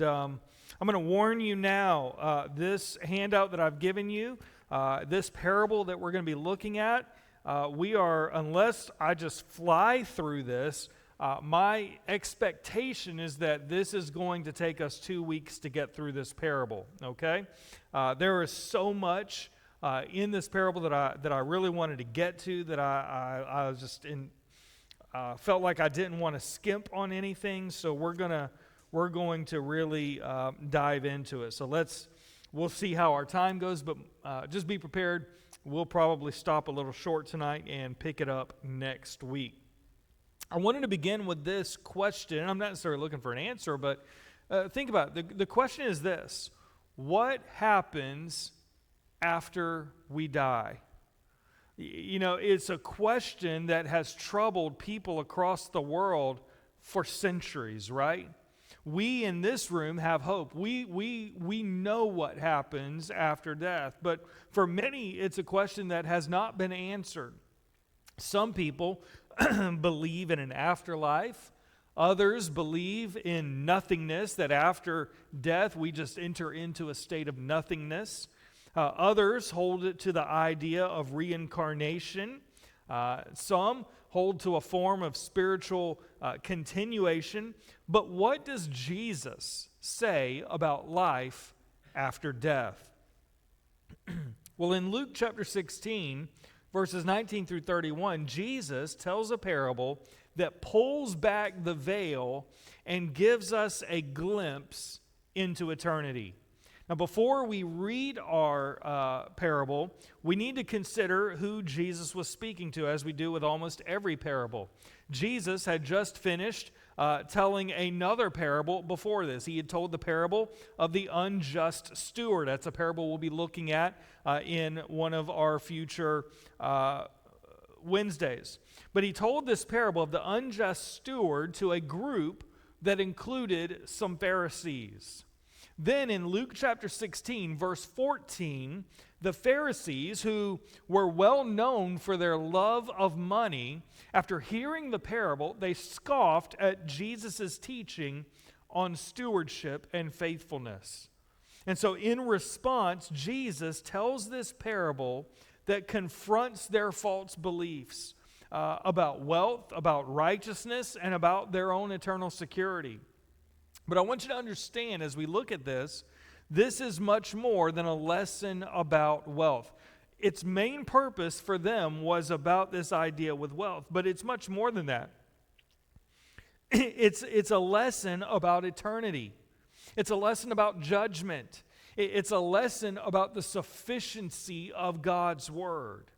I'm going to warn you now, this handout that I've given you, this parable that we're going to be looking at, unless I just fly through this, my expectation is that this is going to take us 2 weeks to get through this parable, okay? There is so much in this parable that I really wanted to get to, that I was just felt like I didn't want to skimp on anything, so we're going to really dive into it. So we'll see how our time goes, but just be prepared. We'll probably stop a little short tonight and pick it up next week. I wanted to begin with this question. I'm not necessarily looking for an answer, but think about it. The question is this: what happens after we die? You know, it's a question that has troubled people across the world for centuries, right? We in this room have hope. We know what happens after death, but for many, it's a question that has not been answered. Some people believe in an afterlife. Others believe in nothingness, that after death we just enter into a state of nothingness. Others hold it to the idea of reincarnation. Some hold to a form of spiritual continuation. But what does Jesus say about life after death? Well, in Luke chapter 16, verses 19 through 31, Jesus tells a parable that pulls back the veil and gives us a glimpse into eternity. Now, before we read our parable, we need to consider who Jesus was speaking to, as we do with almost every parable. Jesus had just finished telling another parable before this. He had told the parable of the unjust steward. That's a parable we'll be looking at in one of our future Wednesdays. But he told this parable of the unjust steward to a group that included some Pharisees. Then in Luke chapter 16, verse 14, the Pharisees, who were well known for their love of money, after hearing the parable, they scoffed at Jesus' teaching on stewardship and faithfulness. And so in response, Jesus tells this parable that confronts their false beliefs about wealth, about righteousness, and about their own eternal security. But I want you to understand, as we look at this, this is much more than a lesson about wealth. Its main purpose for them was about this idea with wealth, but it's much more than that. It's a lesson about eternity. It's a lesson about judgment. It's a lesson about the sufficiency of God's word.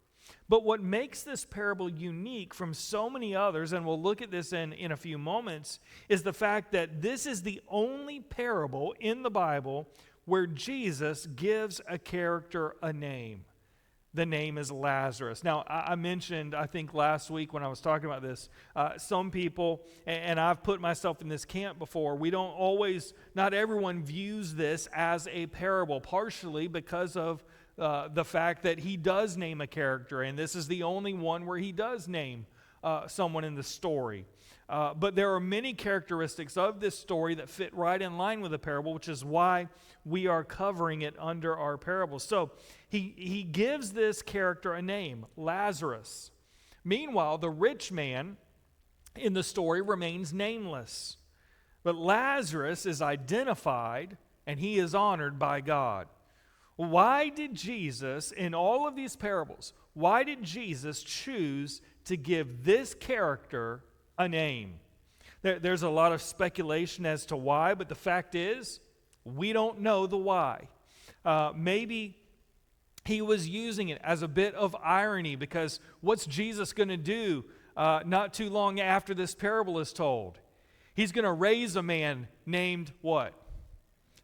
But what makes this parable unique from so many others, and we'll look at this in a few moments, is the fact that this is the only parable in the Bible where Jesus gives a character a name. The name is Lazarus. Now, I mentioned, I think last week when I was talking about this, some people, and I've put myself in this camp before, not everyone views this as a parable, partially because of the fact that he does name a character, and this is the only one where he does name someone in the story. But there are many characteristics of this story that fit right in line with the parable, which is why we are covering it under our parable. So he gives this character a name, Lazarus. Meanwhile, the rich man in the story remains nameless. But Lazarus is identified, and he is honored by God. Why did Jesus, in all of these parables, why did Jesus choose to give this character a name? There's a lot of speculation as to why, but the fact is, we don't know the why. Maybe he was using it as a bit of irony, because what's Jesus going to do not too long after this parable is told? He's going to raise a man named what?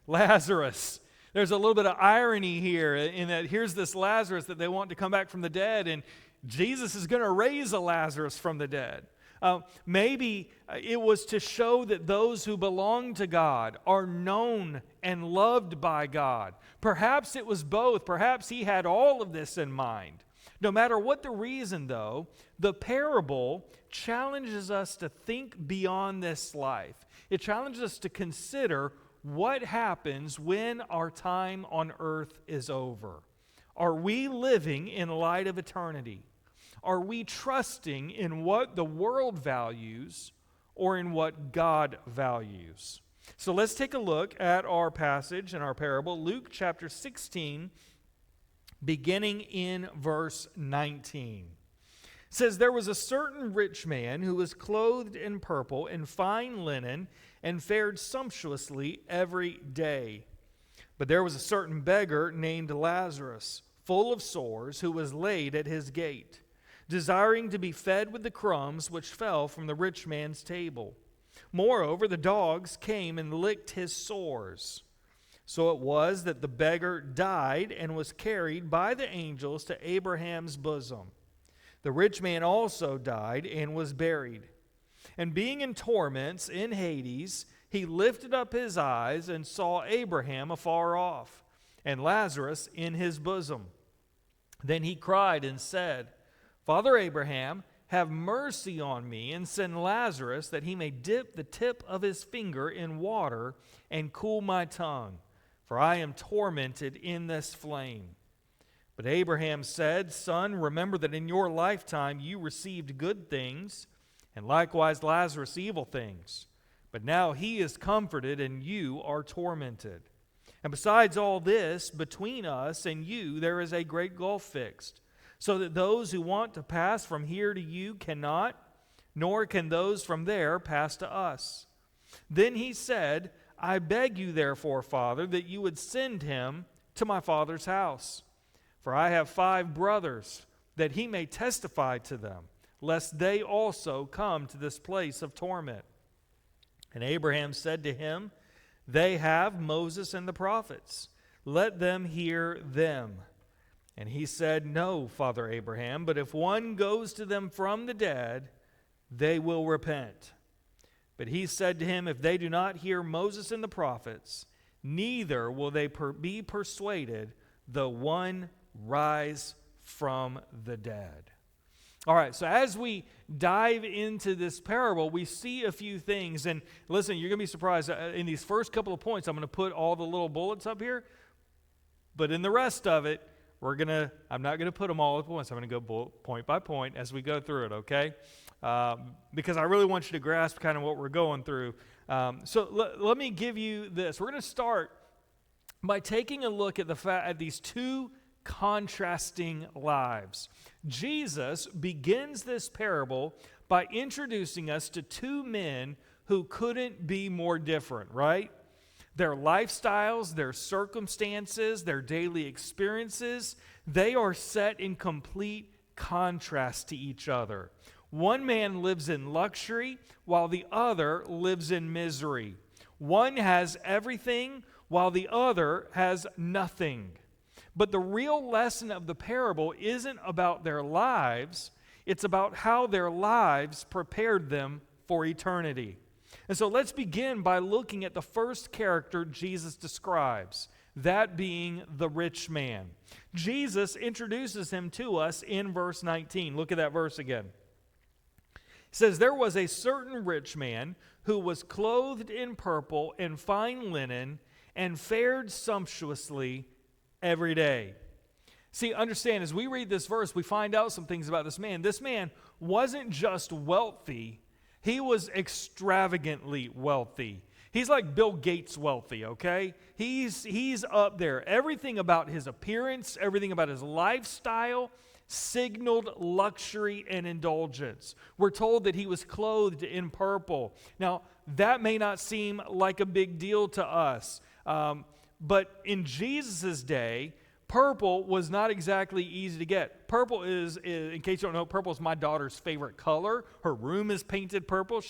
Lazarus. There's a little bit of irony here in that here's this Lazarus that they want to come back from the dead, and Jesus is going to raise a Lazarus from the dead. Maybe it was to show that those who belong to God are known and loved by God. Perhaps it was both. Perhaps he had all of this in mind. No matter what the reason, though, the parable challenges us to think beyond this life. It challenges us to consider what happens when our time on earth is over. Are we living in light of eternity? Are we trusting in what the world values or in what God values? So let's take a look at our passage and our parable, Luke chapter 16, beginning in verse 19. It says, "There was a certain rich man who was clothed in purple and fine linen and fared sumptuously every day. But there was a certain beggar named Lazarus, full of sores, who was laid at his gate, desiring to be fed with the crumbs which fell from the rich man's table. Moreover, the dogs came and licked his sores. So it was that the beggar died and was carried by the angels to Abraham's bosom. The rich man also died and was buried. And being in torments in Hades, he lifted up his eyes and saw Abraham afar off, and Lazarus in his bosom. Then he cried and said, Father Abraham, have mercy on me, and send Lazarus that he may dip the tip of his finger in water and cool my tongue, for I am tormented in this flame. But Abraham said, Son, remember that in your lifetime you received good things, and likewise Lazarus evil things. But now he is comforted, and you are tormented. And besides all this, between us and you there is a great gulf fixed, so that those who want to pass from here to you cannot, nor can those from there pass to us. Then he said, I beg you therefore, Father, that you would send him to my father's house. For I have 5 brothers, that he may testify to them, lest they also come to this place of torment. And Abraham said to him, They have Moses and the prophets. Let them hear them. And he said, No, Father Abraham, but if one goes to them from the dead, they will repent. But he said to him, If they do not hear Moses and the prophets, neither will they be persuaded, though one rise from the dead. All right, so as we dive into this parable, we see a few things. And listen, you're going to be surprised. In these first couple of points, I'm going to put all the little bullets up here. But in the rest of it, I'm not going to put them all at once. I'm going to go point by point as we go through it, okay? Because I really want you to grasp kind of what we're going through. So let me give you this. We're going to start by taking a look at these two contrasting lives. Jesus begins this parable by introducing us to 2 men who couldn't be more different, right? Their lifestyles, their circumstances, their daily experiences, they are set in complete contrast to each other. One man lives in luxury while the other lives in misery. One has everything while the other has nothing. But the real lesson of the parable isn't about their lives. It's about how their lives prepared them for eternity. And so let's begin by looking at the first character Jesus describes, that being the rich man. Jesus introduces him to us in verse 19. Look at that verse again. It says, There was a certain rich man who was clothed in purple and fine linen and fared sumptuously every day. See, understand, as we read this verse, we find out some things about this man. This man wasn't just wealthy, he was extravagantly wealthy. He's like Bill Gates wealthy, okay? He's up there. Everything about his appearance, everything about his lifestyle signaled luxury and indulgence. We're told that he was clothed in purple. Now, that may not seem like a big deal to us, but in Jesus' day, purple was not exactly easy to get. Purple is, in case you don't know, purple is my daughter's favorite color. Her room is painted purple.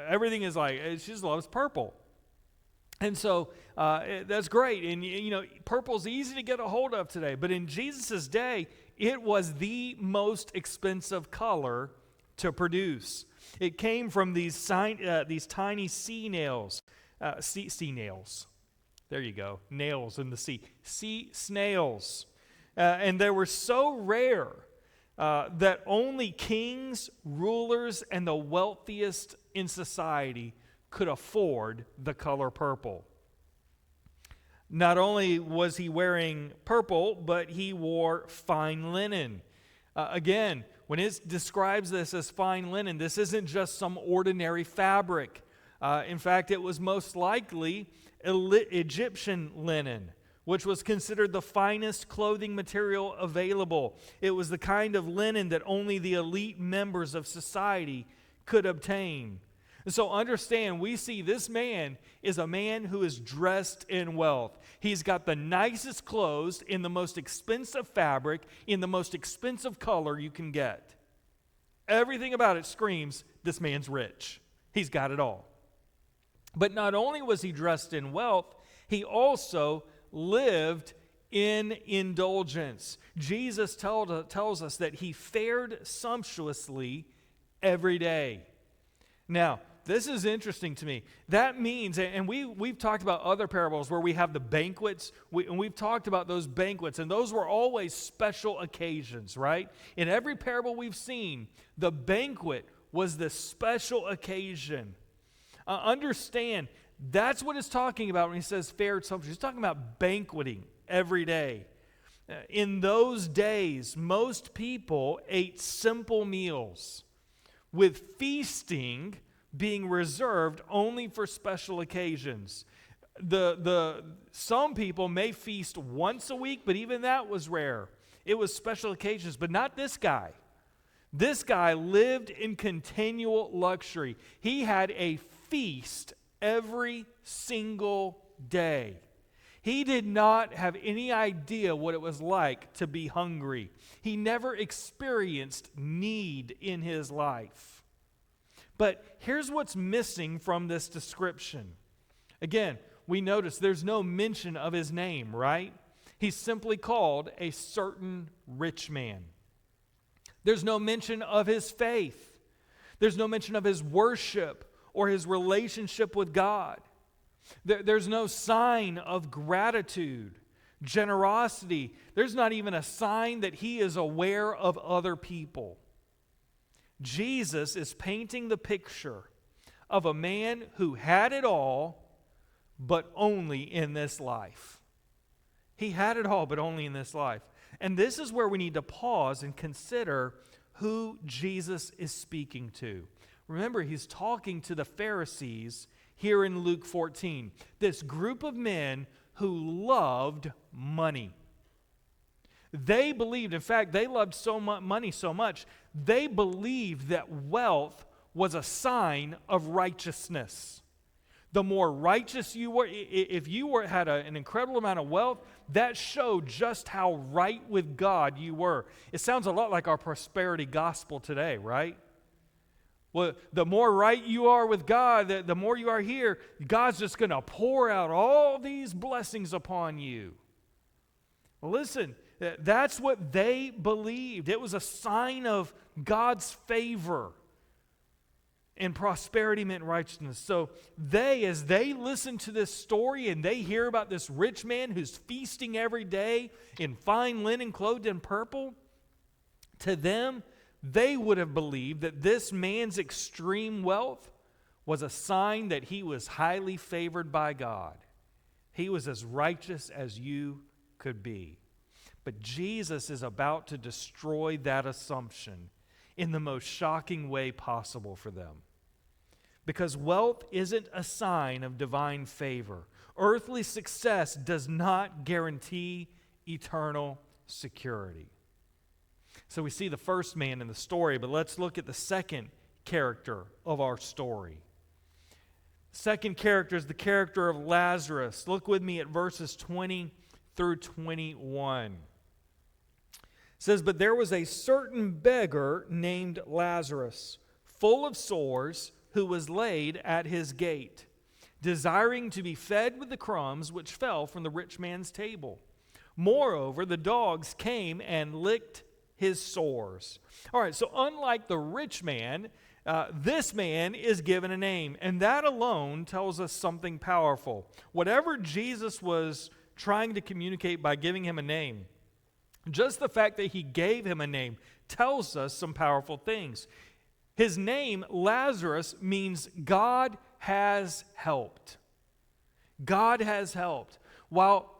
Everything is like, she just loves purple. And so that's great. And, purple's easy to get a hold of today. But in Jesus' day, it was the most expensive color to produce. It came from these tiny sea nails. Sea nails. There you go. Nails in the sea. Sea snails. And they were so rare that only kings, rulers, and the wealthiest in society could afford the color purple. Not only was he wearing purple, but he wore fine linen. Again, when it describes this as fine linen, this isn't just some ordinary fabric. In fact, it was most likely Egyptian linen, which was considered the finest clothing material available. It was the kind of linen that only the elite members of society could obtain. And so understand, we see this man is a man who is dressed in wealth. He's got the nicest clothes in the most expensive fabric, in the most expensive color you can get. Everything about it screams, this man's rich. He's got it all. But not only was he dressed in wealth, he also lived in indulgence. Jesus tells us that he fared sumptuously every day. Now, this is interesting to me. That means, and we've talked about other parables where we have the banquets, and we've talked about those banquets, and those were always special occasions, right? In every parable we've seen, the banquet was the special occasion. Understand, that's what it's talking about when he says fared sumptuously. He's talking about banqueting every day. In those days, most people ate simple meals, with feasting being reserved only for special occasions. Some people may feast once a week, but even that was rare. It was special occasions, but not this guy. This guy lived in continual luxury. He had a feast every single day. He did not have any idea what it was like to be hungry. He never experienced need in his life. But here's what's missing from this description. Again, we notice there's no mention of his name, right? He's simply called a certain rich man. There's no mention of his faith. There's no mention of his worship or his relationship with God. There's no sign of gratitude, generosity. There's not even a sign that he is aware of other people. Jesus is painting the picture of a man who had it all, but only in this life. He had it all, but only in this life. And this is where we need to pause and consider who Jesus is speaking to. Remember, he's talking to the Pharisees here in Luke 14. This group of men who loved money. They believed, in fact, they loved money so much, they believed that wealth was a sign of righteousness. The more righteous you were, if you had an incredible amount of wealth, that showed just how right with God you were. It sounds a lot like our prosperity gospel today, right? Well, the more right you are with God, the more you are here, God's just going to pour out all these blessings upon you. Well, listen, that's what they believed. It was a sign of God's favor. And prosperity meant righteousness. So as they listen to this story and they hear about this rich man who's feasting every day in fine linen clothed in purple, to them, they would have believed that this man's extreme wealth was a sign that he was highly favored by God. He was as righteous as you could be. But Jesus is about to destroy that assumption in the most shocking way possible for them. Because wealth isn't a sign of divine favor. Earthly success does not guarantee eternal security. So we see the first man in the story, but let's look at the second character of our story. Second character is the character of Lazarus. Look with me at verses 20 through 21. It says, "But there was a certain beggar named Lazarus, full of sores, who was laid at his gate, desiring to be fed with the crumbs which fell from the rich man's table. Moreover, the dogs came and licked his sores." All right, so unlike the rich man, this man is given a name, and that alone tells us something powerful. Whatever Jesus was trying to communicate by giving him a name, just the fact that he gave him a name tells us some powerful things. His name, Lazarus, means God has helped. God has helped. While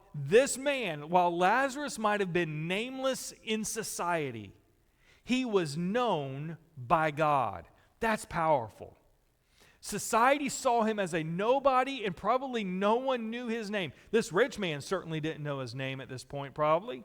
Lazarus might have been nameless in society, he was known by God. That's powerful. Society saw him as a nobody, and probably no one knew his name. This rich man certainly didn't know his name at this point, probably.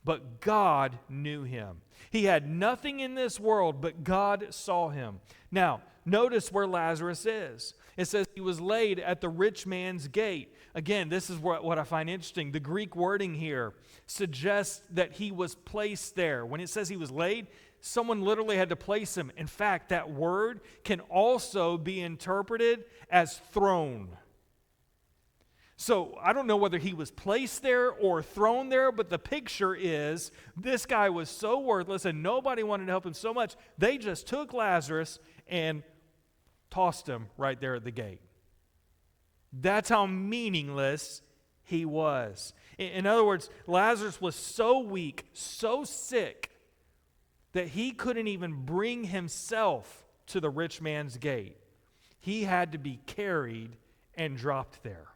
But God knew him. He had nothing in this world, but God saw him. Now, notice where Lazarus is. It says he was laid at the rich man's gate. Again, this is what I find interesting. The Greek wording here suggests that he was placed there. When it says he was laid, someone literally had to place him. In fact, that word can also be interpreted as thrown. So I don't know whether he was placed there or thrown there, but the picture is this guy was so worthless and nobody wanted to help him so much, they just took Lazarus and tossed him right there at the gate. That's how meaningless he was. In other words, Lazarus was so weak, so sick, that he couldn't even bring himself to the rich man's gate. He had to be carried and dropped there.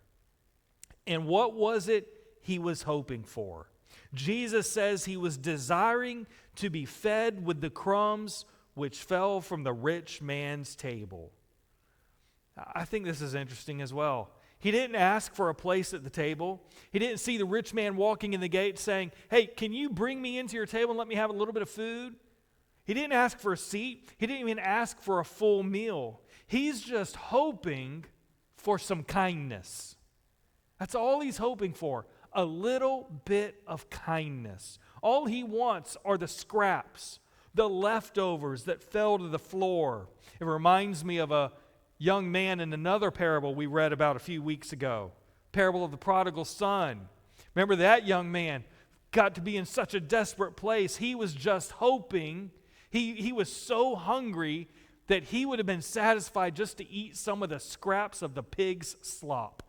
And what was it he was hoping for? Jesus says he was desiring to be fed with the crumbs which fell from the rich man's table. I think this is interesting as well. He didn't ask for a place at the table. He didn't see the rich man walking in the gate saying, "Hey, can you bring me into your table and let me have a little bit of food?" He didn't ask for a seat. He didn't even ask for a full meal. He's just hoping for some kindness. That's all he's hoping for, a little bit of kindness. All he wants are the scraps, the leftovers that fell to the floor. It reminds me of a young man in another parable we read about a few weeks ago, parable of the prodigal son. Remember that young man got to be in such a desperate place. He was just hoping, he was so hungry that he would have been satisfied just to eat some of the scraps of the pig's slop.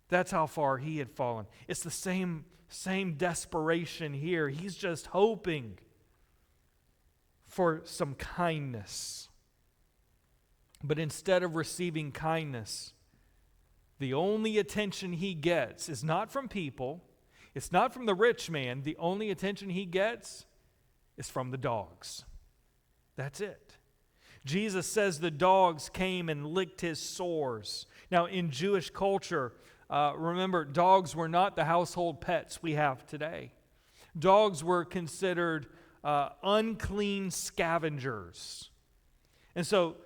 That's how far he had fallen. It's the same desperation here. He's just hoping for some kindness. But instead of receiving kindness, the only attention he gets is not from people. It's not from the rich man. The only attention he gets is from the dogs. That's it. Jesus says the dogs came and licked his sores. Now, in Jewish culture, remember, dogs were not the household pets we have today. Dogs were considered unclean scavengers. And so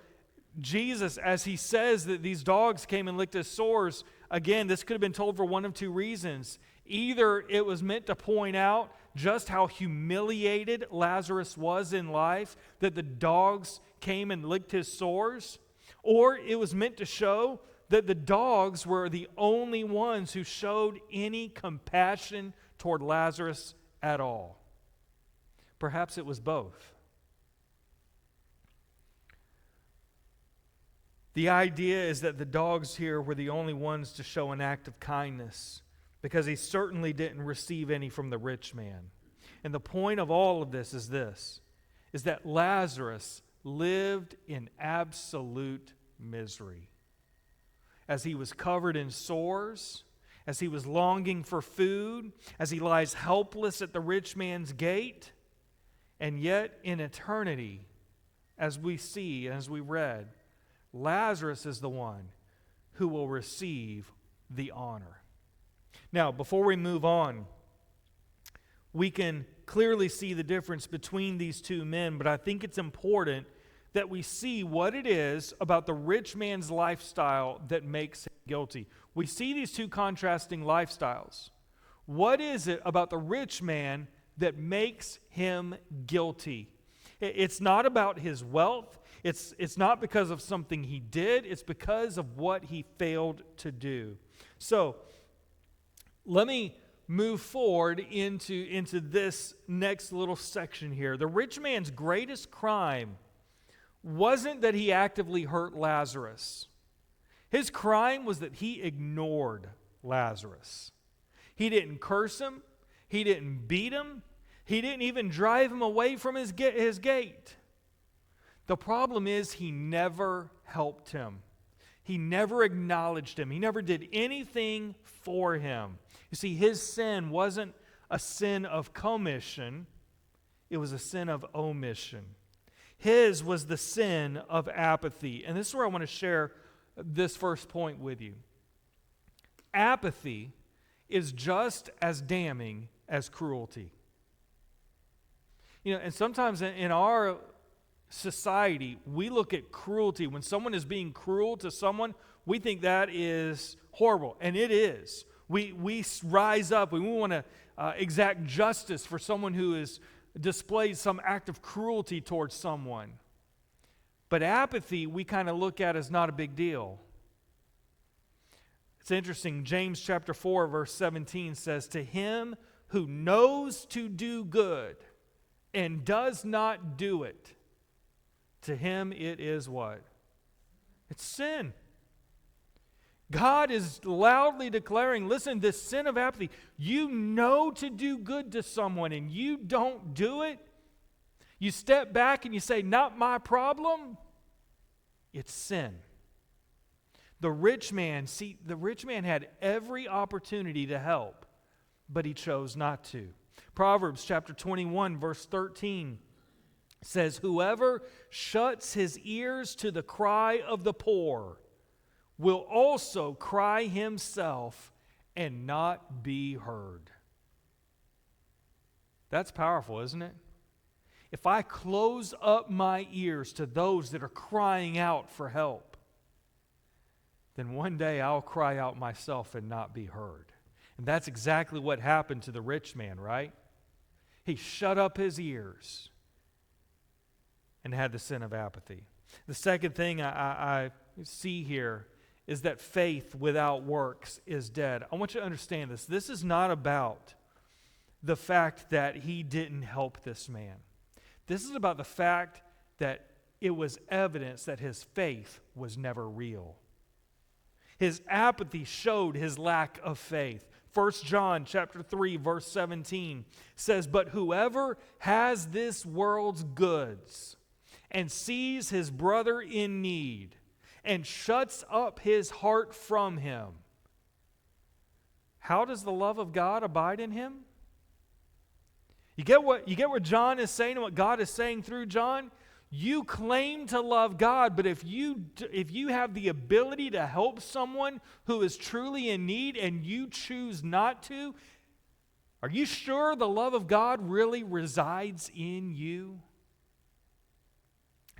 Jesus, as he says that these dogs came and licked his sores, again, this could have been told for one of two reasons. Either it was meant to point out just how humiliated Lazarus was in life, that the dogs came and licked his sores, or it was meant to show that the dogs were the only ones who showed any compassion toward Lazarus at all. Perhaps it was both. The idea is that the dogs here were the only ones to show an act of kindness, because he certainly didn't receive any from the rich man. And the point of all of this is that Lazarus lived in absolute misery. As he was covered in sores, as he was longing for food, as he lies helpless at the rich man's gate, and yet in eternity, as we see, as we read, Lazarus is the one who will receive the honor. Now, before we move on, we can clearly see the difference between these two men, but I think it's important that we see what it is about the rich man's lifestyle that makes him guilty. We see these two contrasting lifestyles. What is it about the rich man that makes him guilty? It's not about his wealth. It's not because of something he did. It's because of what he failed to do. So, let me move forward into this next little section here. The rich man's greatest crime wasn't that he actively hurt Lazarus. His crime was that he ignored Lazarus. He didn't curse him. He didn't beat him. He didn't even drive him away from his gate. The problem is he never helped him. He never acknowledged him. He never did anything for him. You see, his sin wasn't a sin of commission. It was a sin of omission. His was the sin of apathy. And this is where I want to share this first point with you. Apathy is just as damning as cruelty. And sometimes in our society, we look at cruelty. When someone is being cruel to someone, we think that is horrible, and it is. We rise up, and we want to exact justice for someone who has displayed some act of cruelty towards someone. But apathy, we kind of look at as not a big deal. It's interesting. James chapter 4, verse 17 says, "To him who knows to do good and does not do it, to him it is" what? It's sin. God is loudly declaring, listen, this sin of apathy, you know to do good to someone and you don't do it. You step back and you say, not my problem. It's sin. The rich man had every opportunity to help, but he chose not to. Proverbs chapter 21, verse 13 says, "Whoever shuts his ears to the cry of the poor will also cry himself and not be heard." That's powerful, isn't it? If I close up my ears to those that are crying out for help, then one day I'll cry out myself and not be heard. And that's exactly what happened to the rich man, right? He shut up his ears and had the sin of apathy. The second thing I see here is that faith without works is dead. I want you to understand this. This is not about the fact that he didn't help this man. This is about the fact that it was evidence that his faith was never real. His apathy showed his lack of faith. 1 John chapter 3, verse 17 says, "But whoever has this world's goods and sees his brother in need and shuts up his heart from him, how does the love of God abide in him?" You get what John is saying and what God is saying through John? You claim to love God, but if you have the ability to help someone who is truly in need and you choose not to, are you sure the love of God really resides in you?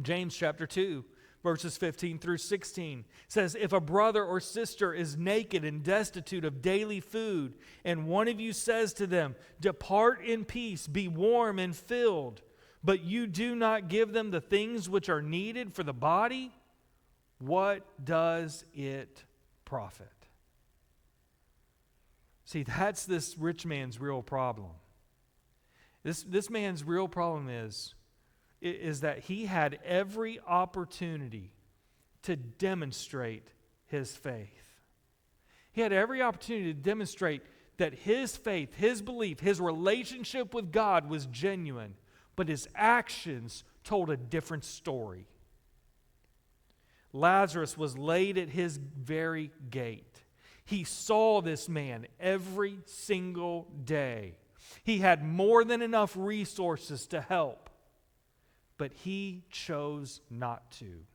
James chapter 2, verses 15 through 16 says, "If a brother or sister is naked and destitute of daily food, and one of you says to them, 'Depart in peace, be warm and filled,' but you do not give them the things which are needed for the body, what does it profit?" See, that's this rich man's real problem. This man's real problem is that he had every opportunity to demonstrate his faith. He had every opportunity to demonstrate that his faith, his belief, his relationship with God was genuine, but his actions told a different story. Lazarus was laid at his very gate. He saw this man every single day. He had more than enough resources to help, but he chose not to.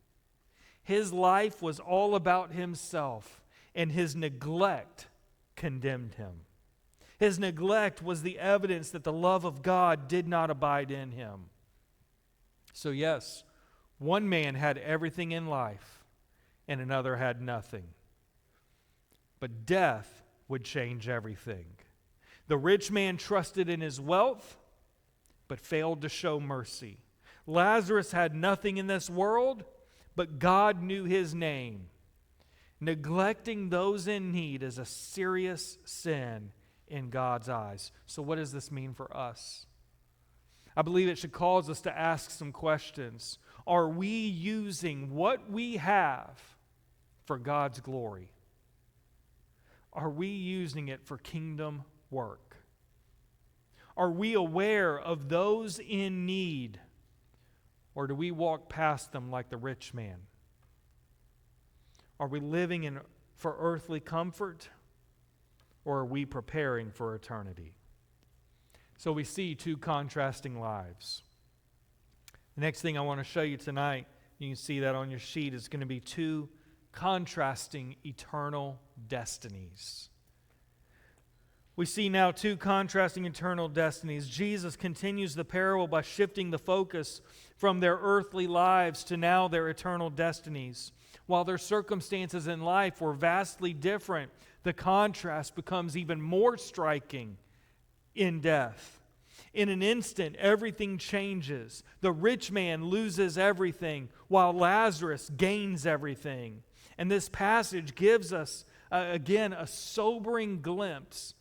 His life was all about himself, and his neglect condemned him. His neglect was the evidence that the love of God did not abide in him. So yes, one man had everything in life, and another had nothing. But death would change everything. The rich man trusted in his wealth, but failed to show mercy. Lazarus had nothing in this world, but God knew his name. Neglecting those in need is a serious sin in God's eyes. So what does this mean for us? I believe it should cause us to ask some questions. Are we using what we have for God's glory? Are we using it for kingdom work? Are we aware of those in need? Or do we walk past them like the rich man? Are we living for earthly comfort, or are we preparing for eternity? So we see two contrasting lives. The next thing I want to show you tonight, you can see that on your sheet, is going to be two contrasting eternal destinies. We see now two contrasting eternal destinies. Jesus continues the parable by shifting the focus from their earthly lives to now their eternal destinies. While their circumstances in life were vastly different, the contrast becomes even more striking in death. In an instant, everything changes. The rich man loses everything, while Lazarus gains everything. And this passage gives us, again, a sobering glimpse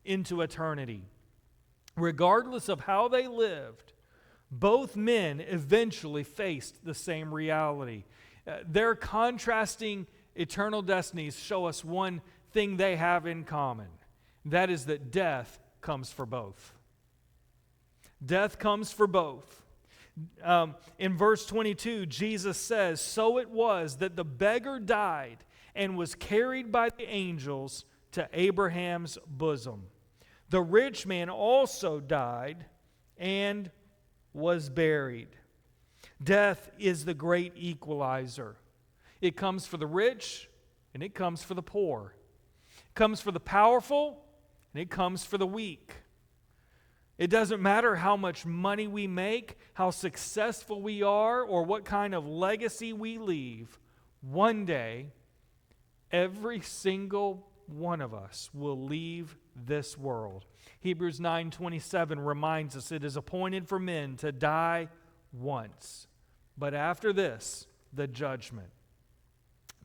into eternity. Regardless of how they lived, both men eventually faced the same reality. Their contrasting eternal destinies show us one thing they have in common. That is that death comes for both. Death comes for both. In verse 22, Jesus says, "So it was that the beggar died and was carried by the angels to Abraham's bosom. The rich man also died and was buried." Death is the great equalizer. It comes for the rich and it comes for the poor. It comes for the powerful and it comes for the weak. It doesn't matter how much money we make, how successful we are, or what kind of legacy we leave. One day, every single one of us will leave this world. Hebrews 9:27 reminds us it is appointed for men to die once, but after this, the judgment.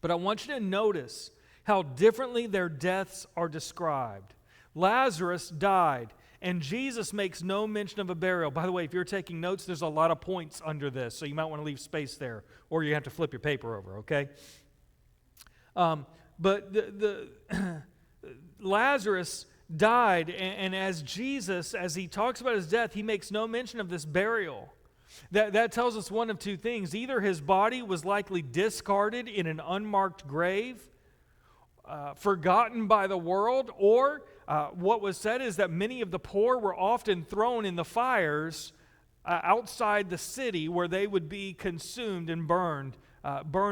But I want you to notice how differently their deaths are described. Lazarus died, and Jesus makes no mention of a burial. By the way, if you're taking notes, there's a lot of points under this, so you might want to leave space there, or you have to flip your paper over, okay? But Lazarus died, and as Jesus, as he talks about his death, he makes no mention of this burial. That tells us one of two things. Either his body was likely discarded in an unmarked grave, forgotten by the world, or what was said is that many of the poor were often thrown in the fires outside the city where they would be consumed and burn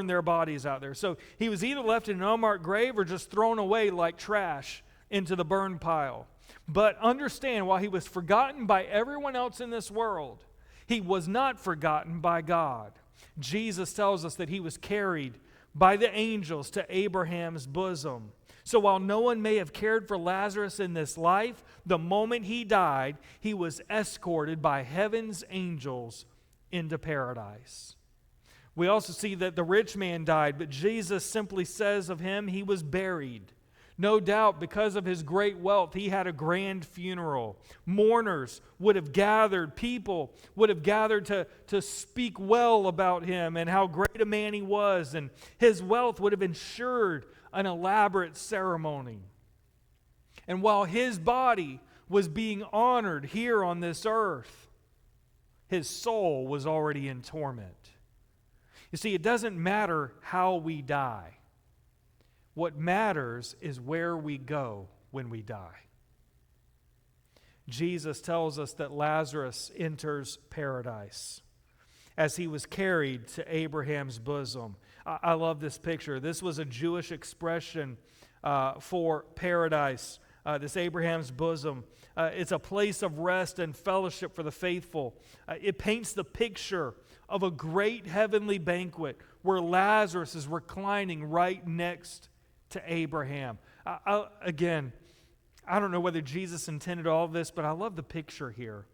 their bodies out there. So he was either left in an unmarked grave or just thrown away like trash into the burn pile. But understand, while he was forgotten by everyone else in this world, he was not forgotten by God. Jesus tells us that he was carried by the angels to Abraham's bosom. So while no one may have cared for Lazarus in this life, the moment he died, he was escorted by heaven's angels into paradise. We also see that the rich man died, but Jesus simply says of him, he was buried. No doubt because of his great wealth, he had a grand funeral. Mourners would have gathered, people would have gathered to speak well about him and how great a man he was, and his wealth would have ensured an elaborate ceremony. And while his body was being honored here on this earth, his soul was already in torment. You see, it doesn't matter how we die. What matters is where we go when we die. Jesus tells us that Lazarus enters paradise as he was carried to Abraham's bosom. I love this picture. This was a Jewish expression for paradise, this Abraham's bosom. It's a place of rest and fellowship for the faithful. It paints the picture of a great heavenly banquet where Lazarus is reclining right next to Abraham. Again, I don't know whether Jesus intended all of this, but I love the picture here.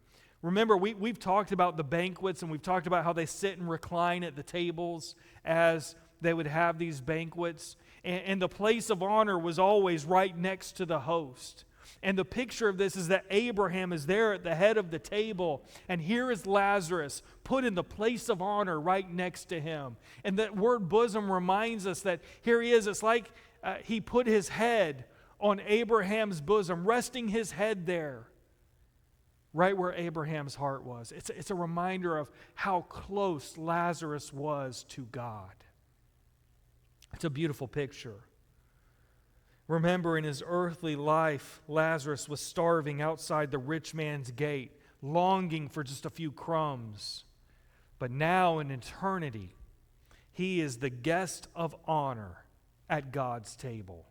Remember, we've talked about the banquets, and we've talked about how they sit and recline at the tables as they would have these banquets. And the place of honor was always right next to the host. And the picture of this is that Abraham is there at the head of the table, and here is Lazarus put in the place of honor right next to him. And that word bosom reminds us that here he is. It's like he put his head on Abraham's bosom, resting his head there, right where Abraham's heart was. It's a reminder of how close Lazarus was to God. It's a beautiful picture. Remember, in his earthly life, Lazarus was starving outside the rich man's gate, longing for just a few crumbs. But now in eternity, he is the guest of honor at God's table.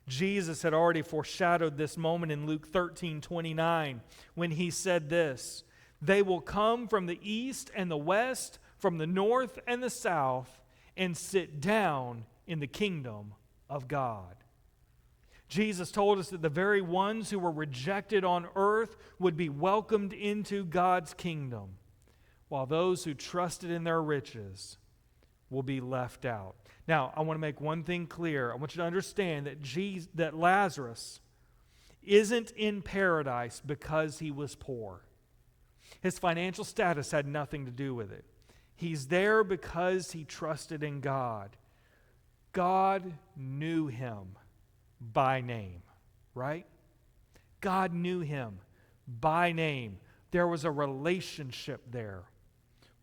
Jesus had already foreshadowed this moment in Luke 13:29 when he said this, "They will come from the east and the west, from the north and the south, and sit down in the kingdom of God." Jesus told us that the very ones who were rejected on earth would be welcomed into God's kingdom, while those who trusted in their riches will be left out. Now, I want to make one thing clear. I want you to understand that Lazarus isn't in paradise because he was poor. His financial status had nothing to do with it. He's there because he trusted in God. God knew him by name, right? God knew him by name. There was a relationship there.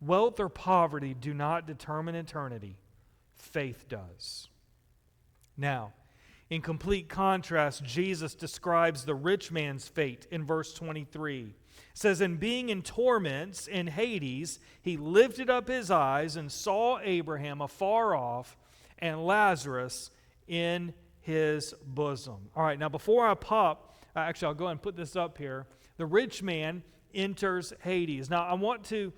Wealth or poverty do not determine eternity. Faith does. Now, in complete contrast, Jesus describes the rich man's fate in verse 23. It says, "And being in torments in Hades, he lifted up his eyes and saw Abraham afar off and Lazarus in his bosom." All right, now before I actually I'll go ahead and put this up here. The rich man enters Hades. Now I want to,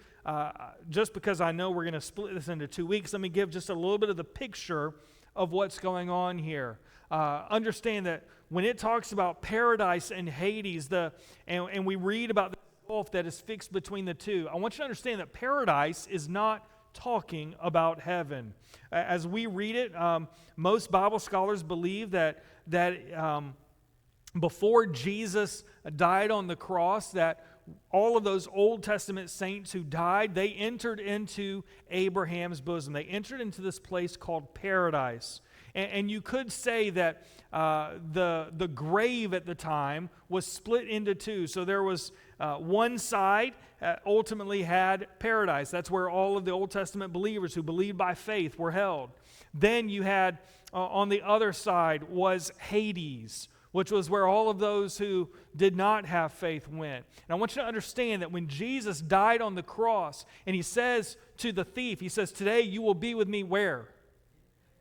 just because I know we're going to split this into 2 weeks, let me give just a little bit of the picture of what's going on here. Understand that when it talks about paradise and Hades, and we read about the gulf that is fixed between the two, I want you to understand that paradise is not talking about heaven. As we read it, most Bible scholars believe that before Jesus died on the cross, that all of those Old Testament saints who died, they entered into Abraham's bosom. They entered into this place called paradise. And you could say that the grave at the time was split into two. So there was one side ultimately had paradise. That's where all of the Old Testament believers who believed by faith were held. Then you had on the other side was Hades, which was where all of those who did not have faith went. And I want you to understand that when Jesus died on the cross, and he says to the thief, he says, "Today you will be with me where?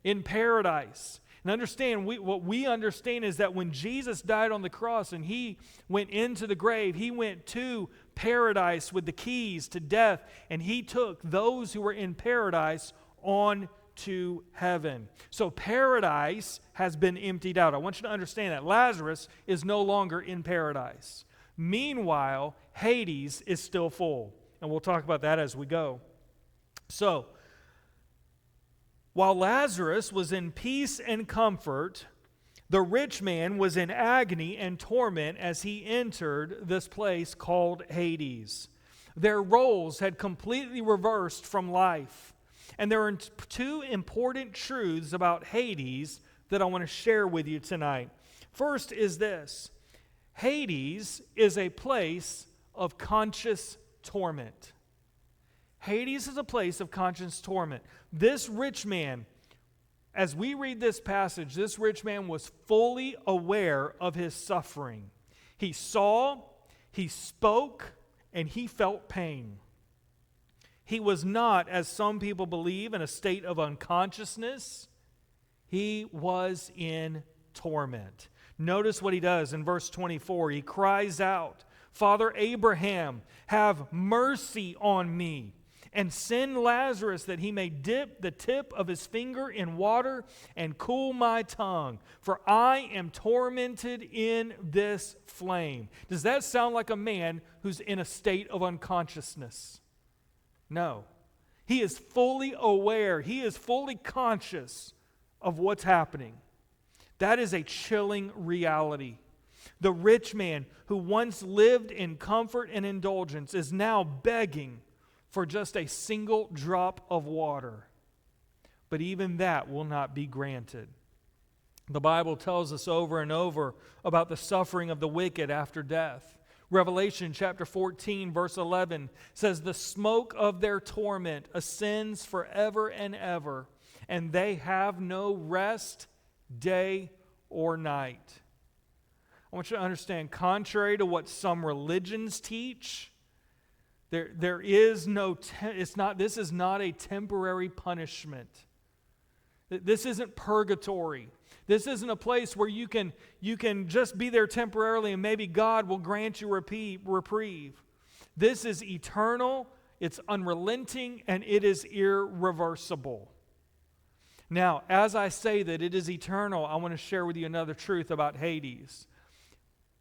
In paradise." And understand, what we understand is that when Jesus died on the cross and he went into the grave, he went to paradise with the keys to death, and he took those who were in paradise on to heaven. So paradise has been emptied out. I want you to understand that Lazarus is no longer in paradise. Meanwhile, Hades is still full. And we'll talk about that as we go. So, while Lazarus was in peace and comfort, the rich man was in agony and torment as he entered this place called Hades. Their roles had completely reversed from life. And there are two important truths about Hades that I want to share with you tonight. First is this: Hades is a place of conscious torment. Hades is a place of conscious torment. This rich man, as we read this passage, this rich man was fully aware of his suffering. He saw, he spoke, and he felt pain. He was not, as some people believe, in a state of unconsciousness. He was in torment. Notice what he does in verse 24. He cries out, "Father Abraham, have mercy on me, and send Lazarus that he may dip the tip of his finger in water and cool my tongue, for I am tormented in this flame." Does that sound like a man who's in a state of unconsciousness? No. He is fully aware. He is fully conscious of what's happening. That is a chilling reality. The rich man who once lived in comfort and indulgence is now begging for just a single drop of water. But even that will not be granted. The Bible tells us over and over about the suffering of the wicked after death. Revelation chapter 14, verse 11 says, "The smoke of their torment ascends forever and ever, and they have no rest day or night. I want you to understand, contrary to what some religions teach, there is no, this is not a temporary punishment. This isn't purgatory. This isn't a place where you can just be there temporarily and maybe God will grant you reprieve. This is eternal, it's unrelenting, and it is irreversible. Now, as I say that it is eternal, I want to share with you another truth about Hades.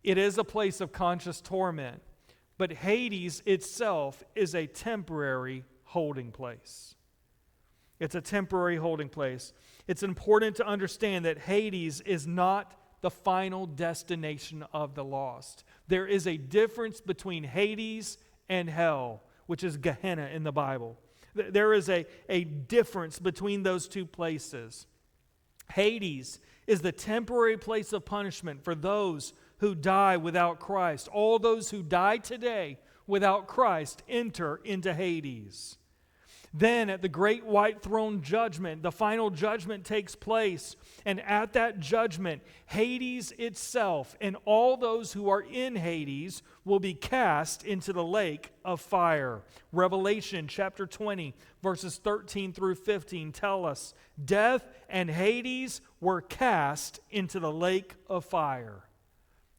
It is a place of conscious torment, but Hades itself is a temporary holding place. It's a temporary holding place. It's important to understand that Hades is not the final destination of the lost. There is a difference between Hades and hell, which is Gehenna in the Bible. There is a difference between those two places. Hades is the temporary place of punishment for those who die without Christ. All those who die today without Christ enter into Hades. Then at the great white throne judgment, the final judgment takes place. And at that judgment, Hades itself and all those who are in Hades will be cast into the lake of fire. Revelation chapter 20, verses 13 through 15 tell us, death and Hades were cast into the lake of fire.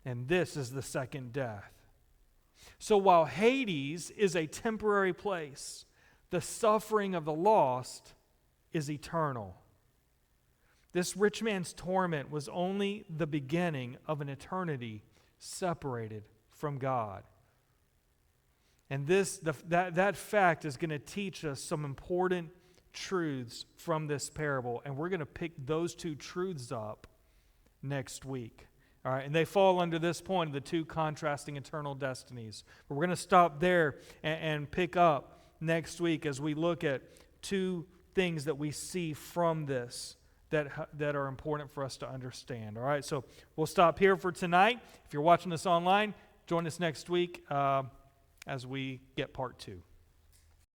And this is the second death. So while Hades is a temporary place, the suffering of the lost is eternal. This rich man's torment was only the beginning of an eternity separated from God. And that fact is going to teach us some important truths from this parable. And we're going to pick those two truths up next week. All right, and they fall under this point of the two contrasting eternal destinies. But we're going to stop there and pick up next week as we look at two things that we see from this that are important for us to understand. All right, so we'll stop here for tonight. If you're watching this online, join us next week as we get part 2.